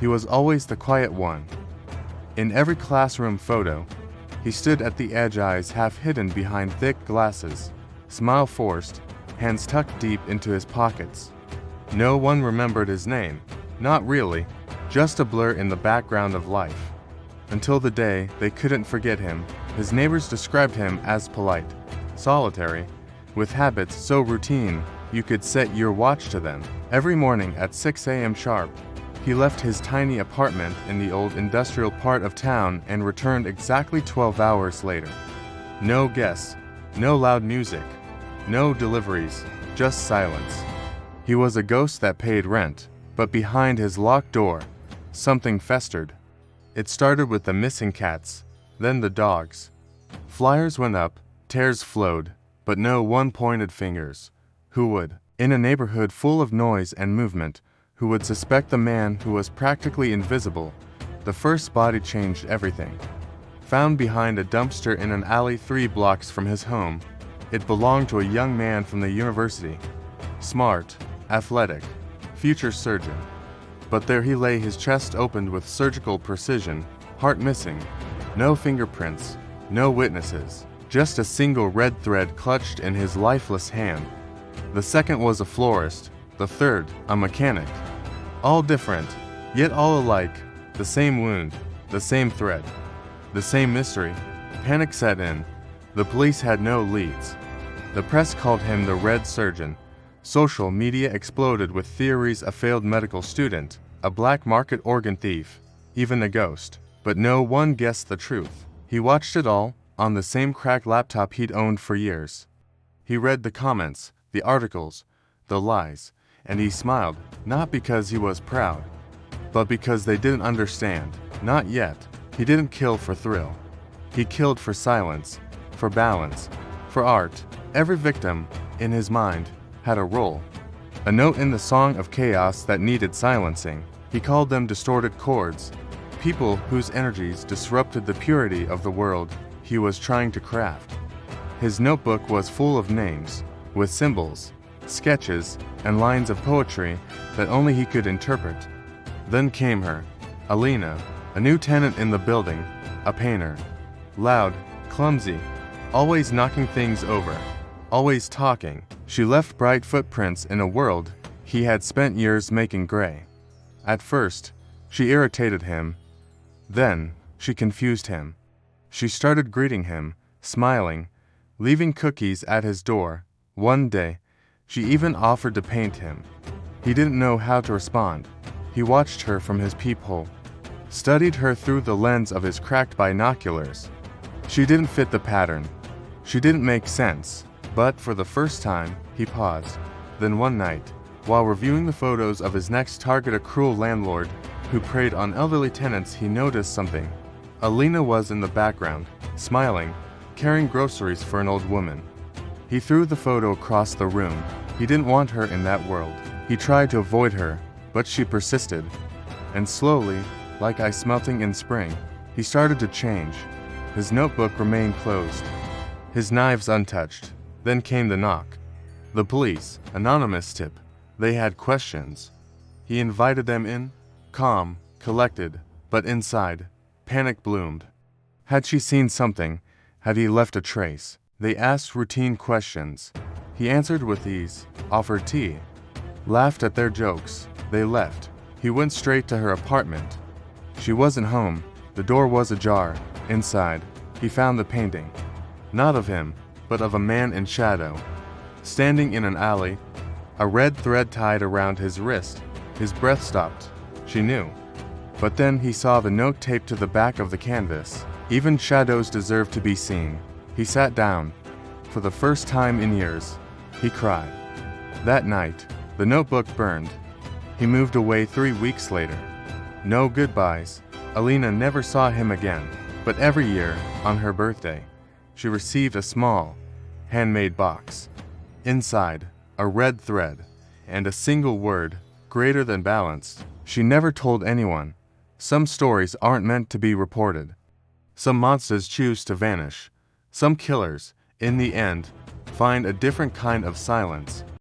He was always the quiet one. In every classroom photo, he stood at the edge, eyes half hidden behind thick glasses, smile forced, hands tucked deep into his pockets. No one remembered his name, not really, just a blur in the background of life. Until the day they couldn't forget him, his neighbors described him as polite, solitary, with habits so routine you could set your watch to them. Every morning at 6 a.m. sharp, he left his tiny apartment in the old industrial part of town and returned exactly 12 hours later. No guests, no loud music, no deliveries, just silence. He was a ghost that paid rent, but behind his locked door, something festered. It started with the missing cats, then the dogs. Flyers went up, tears flowed, but no one pointed fingers. Who would? In a neighborhood full of noise and movement, who would suspect the man who was practically invisible? The first body changed everything. Found behind a dumpster in an alley 3 blocks from his home, it belonged to a young man from the university. Smart, athletic, future surgeon. But there he lay, his chest opened with surgical precision, heart missing. No fingerprints, no witnesses, just a single red thread clutched in his lifeless hand. The second was a florist, the third, a mechanic. All different, yet all alike, the same wound, the same thread, the same mystery. Panic set in. The police had no leads. The press called him the Red Surgeon. Social media exploded with theories: a failed medical student, a black market organ thief, even a ghost. But no one guessed the truth. He watched it all, on the same cracked laptop he'd owned for years. He read the comments, the articles, the lies, and he smiled, not because he was proud, but because they didn't understand. Not yet. He didn't kill for thrill. He killed for silence, for balance, for art. Every victim, in his mind, had a role, a note in the song of chaos that needed silencing. He called them distorted chords, people whose energies disrupted the purity of the world he was trying to craft. His notebook was full of names, with symbols, sketches, and lines of poetry that only he could interpret. Then came her, Alina, a new tenant in the building, a painter. Loud, clumsy, always knocking things over, always talking. She left bright footprints in a world he had spent years making gray. At first, she irritated him. Then, she confused him. She started greeting him, smiling, leaving cookies at his door. One day, she even offered to paint him. He didn't know how to respond. He watched her from his peephole, studied her through the lens of his cracked binoculars. She didn't fit the pattern. She didn't make sense. But for the first time, he paused. Then one night, while reviewing the photos of his next target, a cruel landlord who preyed on elderly tenants, he noticed something. Alina was in the background, smiling, carrying groceries for an old woman. He threw the photo across the room. He didn't want her in that world. He tried to avoid her, but she persisted. And slowly, like ice melting in spring, he started to change. His notebook remained closed, his knives untouched. Then came the knock. The police, anonymous tip. They had questions. He invited them in, calm, collected, but inside, panic bloomed. Had she seen something? Had he left a trace? They asked routine questions. He answered with ease, offered tea, laughed at their jokes. They left. He went straight to her apartment. She wasn't home. The door was ajar. Inside, he found the painting. Not of him, but of a man in shadow, standing in an alley, a red thread tied around his wrist. His breath stopped. She knew. But then he saw the note taped to the back of the canvas. Even shadows deserve to be seen. He sat down. For the first time in years, he cried. That night, the notebook burned. He moved away 3 weeks later. No goodbyes. Alina never saw him again. But every year, on her birthday, she received a small, handmade box. Inside, a red thread, and a single word, greater than balanced. She never told anyone. Some stories aren't meant to be reported. Some monsters choose to vanish. Some killers, in the end, find a different kind of silence.